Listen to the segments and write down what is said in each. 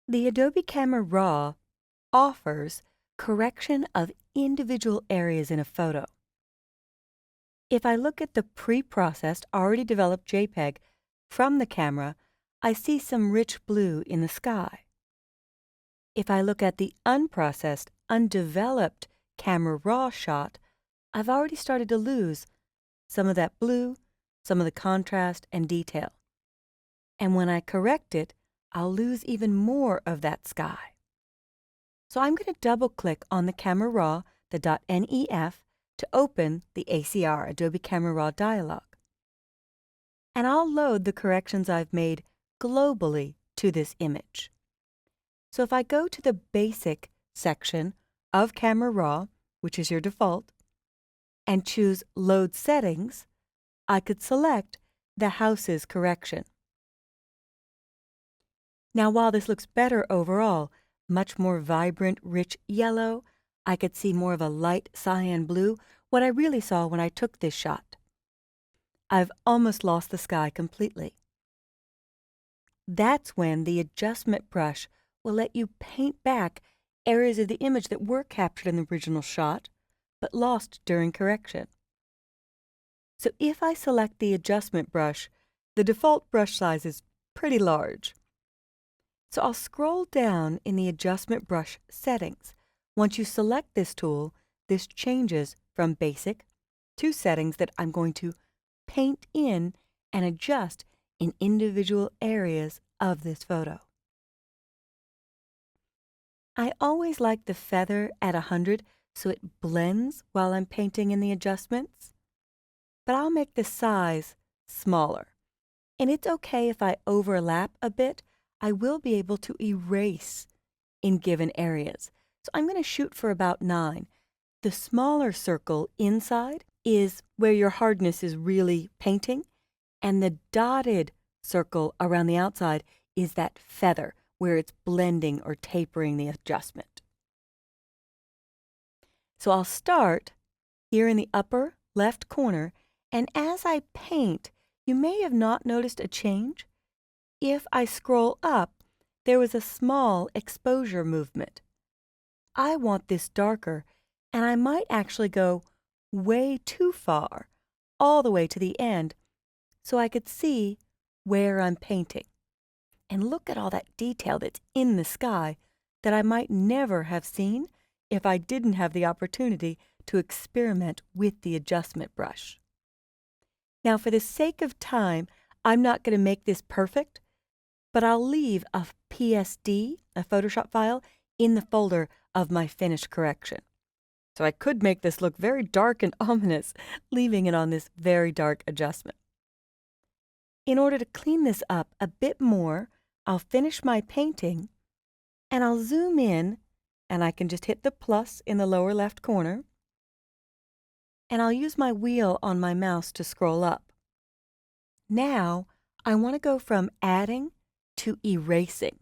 The Adobe Camera Raw offers correction of individual areas in a photo. If I look at the pre-processed, already developed JPEG from the camera, I see some rich blue in the sky. If I look at the unprocessed, undeveloped Camera Raw shot, I've already started to lose some of that blue, some of the contrast and detail. And when I correct it, I'll lose even more of that sky. So I'm going to double-click on the Camera Raw, the .nef, to open the ACR, Adobe Camera Raw dialog. And I'll load the corrections I've made globally to this image. So if I go to the Basic section of Camera Raw, which is your default, and choose Load Settings, I could select the house's correction. Now, while this looks better overall, much more vibrant, rich yellow, I could see more of a light cyan blue, what I really saw when I took this shot. I've almost lost the sky completely. That's when the adjustment brush will let you paint back areas of the image that were captured in the original shot, but lost during correction. So if I select the adjustment brush, the default brush size is pretty large. So I'll scroll down in the adjustment brush settings. Once you select this tool, this changes from basic to settings that I'm going to paint in and adjust in individual areas of this photo. I always like the feather at 100 so it blends while I'm painting in the adjustments, but I'll make the size smaller. And it's okay if I overlap a bit. I will be able to erase in given areas. So I'm going to shoot for about 9. The smaller circle inside is where your hardness is really painting, and the dotted circle around the outside is that feather where it's blending or tapering the adjustment. So I'll start here in the upper left corner, and as I paint, you may have not noticed a change. If I scroll up, there was a small exposure movement. I want this darker, and I might actually go way too far, all the way to the end, so I could see where I'm painting. And look at all that detail that's in the sky that I might never have seen if I didn't have the opportunity to experiment with the adjustment brush. Now, for the sake of time, I'm not going to make this perfect, but I'll leave a PSD, a Photoshop file, in the folder of my finished correction. So I could make this look very dark and ominous, leaving it on this very dark adjustment. In order to clean this up a bit more, I'll finish my painting, and I'll zoom in, and I can just hit the plus in the lower left corner, and I'll use my wheel on my mouse to scroll up. Now, I want to go from adding to erasing.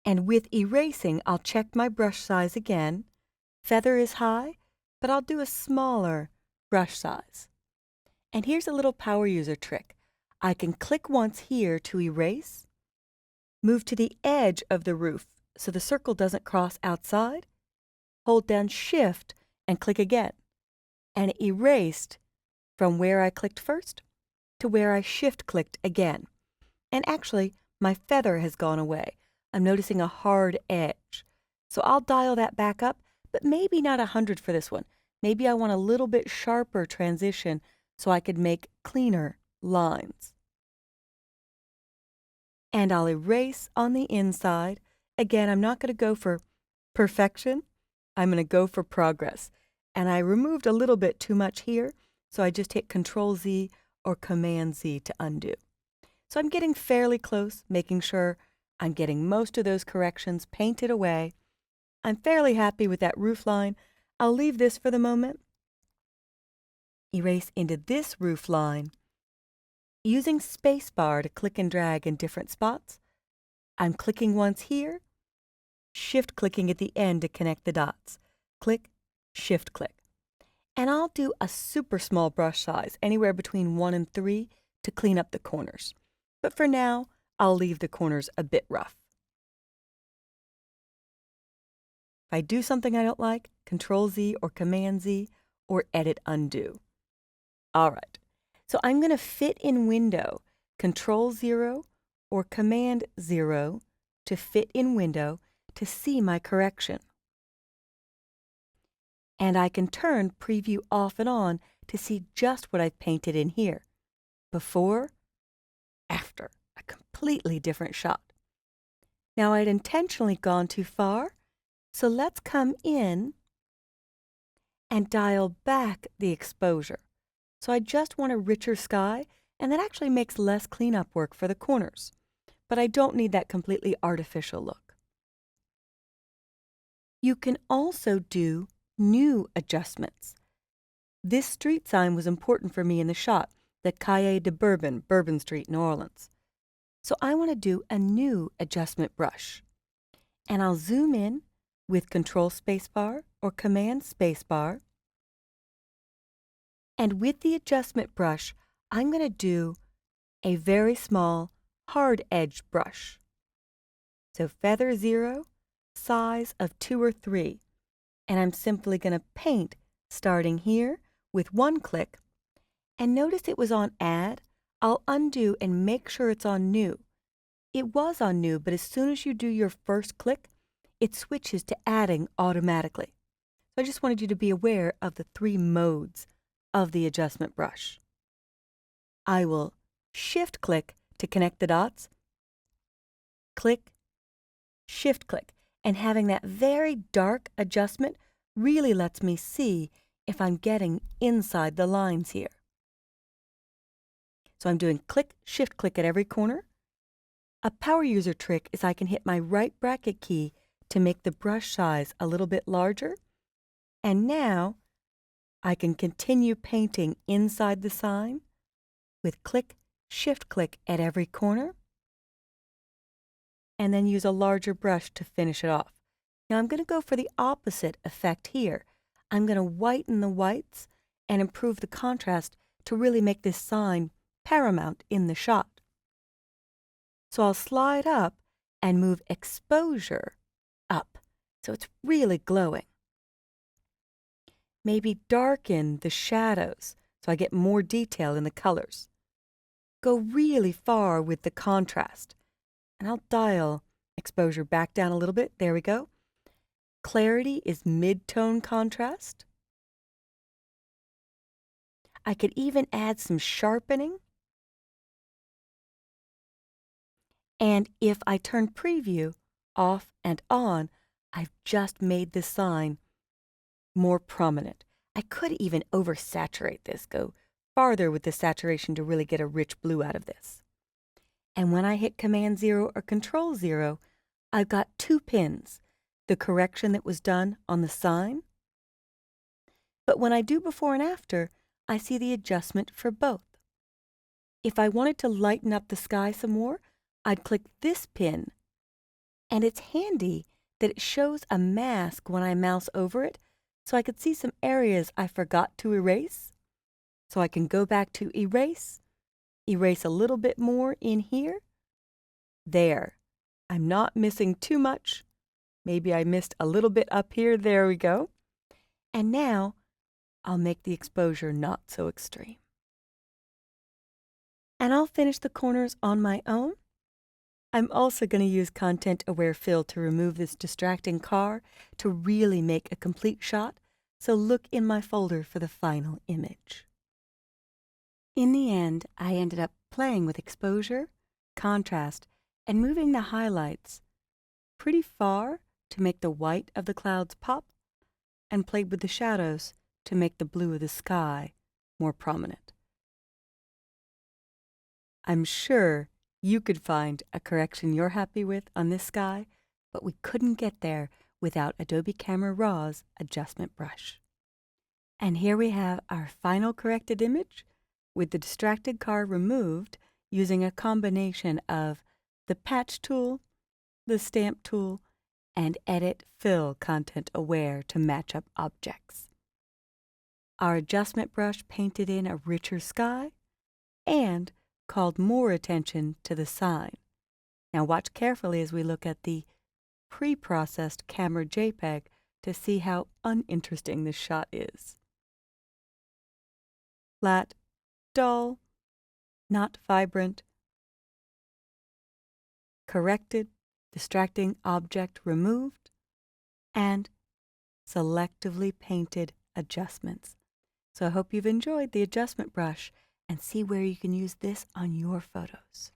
And with erasing, I'll check my brush size again. Feather is high, but I'll do a smaller brush size. And here's a little power user trick. I can click once here to erase, move to the edge of the roof so the circle doesn't cross outside, hold down Shift and click again. And it erased from where I clicked first to where I Shift-clicked again. And actually, my feather has gone away. I'm noticing a hard edge. So I'll dial that back up, but maybe not 100 for this one. Maybe I want a little bit sharper transition so I could make cleaner lines. And I'll erase on the inside. Again, I'm not going to go for perfection. I'm going to go for progress. And I removed a little bit too much here, so I just hit Control-Z or Command-Z to undo. So I'm getting fairly close, making sure I'm getting most of those corrections painted away. I'm fairly happy with that roof line. I'll leave this for the moment. Erase into this roof line. Using spacebar to click and drag in different spots, I'm clicking once here, Shift-clicking at the end to connect the dots. Click, Shift-click. And I'll do a super small brush size, anywhere between 1 and 3, to clean up the corners. But for now, I'll leave the corners a bit rough. If I do something I don't like, Control Z or Command Z or Edit Undo. All right, so I'm going to fit in window, Control 0 or Command 0 to fit in window to see my correction. And I can turn preview off and on to see just what I've painted in here. Before, after, a completely different shot. Now I'd intentionally gone too far, so let's come in and dial back the exposure. So I just want a richer sky, and that actually makes less cleanup work for the corners. But I don't need that completely artificial look. You can also do new adjustments. This street sign was important for me in the shot, the Calle de Bourbon, Bourbon Street, New Orleans. So I want to do a new adjustment brush. And I'll zoom in with Control Spacebar or Command Spacebar. And with the adjustment brush, I'm going to do a very small hard edge brush. So feather 0, size of 2 or 3. And I'm simply going to paint starting here with one click. And notice it was on Add. I'll undo and make sure it's on New. It was on New, but as soon as you do your first click, it switches to adding automatically. So I just wanted you to be aware of the 3 modes of the adjustment brush. I will shift click to connect the dots, click, shift click, and having that very dark adjustment really lets me see if I'm getting inside the lines here. So I'm doing click, shift click at every corner. A power user trick is I can hit my right bracket key to make the brush size a little bit larger. And now I can continue painting inside the sign with click, shift click at every corner, and then use a larger brush to finish it off. Now I'm going to go for the opposite effect here. I'm going to whiten the whites and improve the contrast to really make this sign paramount in the shot. So I'll slide up and move exposure up so it's really glowing. Maybe darken the shadows so I get more detail in the colors. Go really far with the contrast. And I'll dial exposure back down a little bit. There we go. Clarity is mid-tone contrast. I could even add some sharpening. And if I turn preview off and on, I've just made the sign more prominent. I could even oversaturate this, go farther with the saturation to really get a rich blue out of this. And when I hit Command 0 or Control 0, I've got 2 pins, the correction that was done on the sign. But when I do before and after, I see the adjustment for both. If I wanted to lighten up the sky some more, I'd click this pin. And it's handy that it shows a mask when I mouse over it, so I could see some areas I forgot to erase. So I can go back to erase a little bit more in here. There. I'm not missing too much. Maybe I missed a little bit up here. There we go. And now I'll make the exposure not so extreme. And I'll finish the corners on my own. I'm also going to use Content Aware Fill to remove this distracting car to really make a complete shot, so look in my folder for the final image. In the end, I ended up playing with exposure, contrast, and moving the highlights pretty far to make the white of the clouds pop, and played with the shadows to make the blue of the sky more prominent. I'm sure you could find a correction you're happy with on this sky, but we couldn't get there without Adobe Camera Raw's adjustment brush. And here we have our final corrected image with the distracted car removed using a combination of the patch tool, the stamp tool, and Edit Fill Content Aware to match up objects. Our adjustment brush painted in a richer sky and called more attention to the sign. Now watch carefully as we look at the pre-processed camera JPEG to see how uninteresting this shot is. Flat, dull, not vibrant, corrected, distracting object removed, and selectively painted adjustments. So I hope you've enjoyed the adjustment brush and see where you can use this on your photos.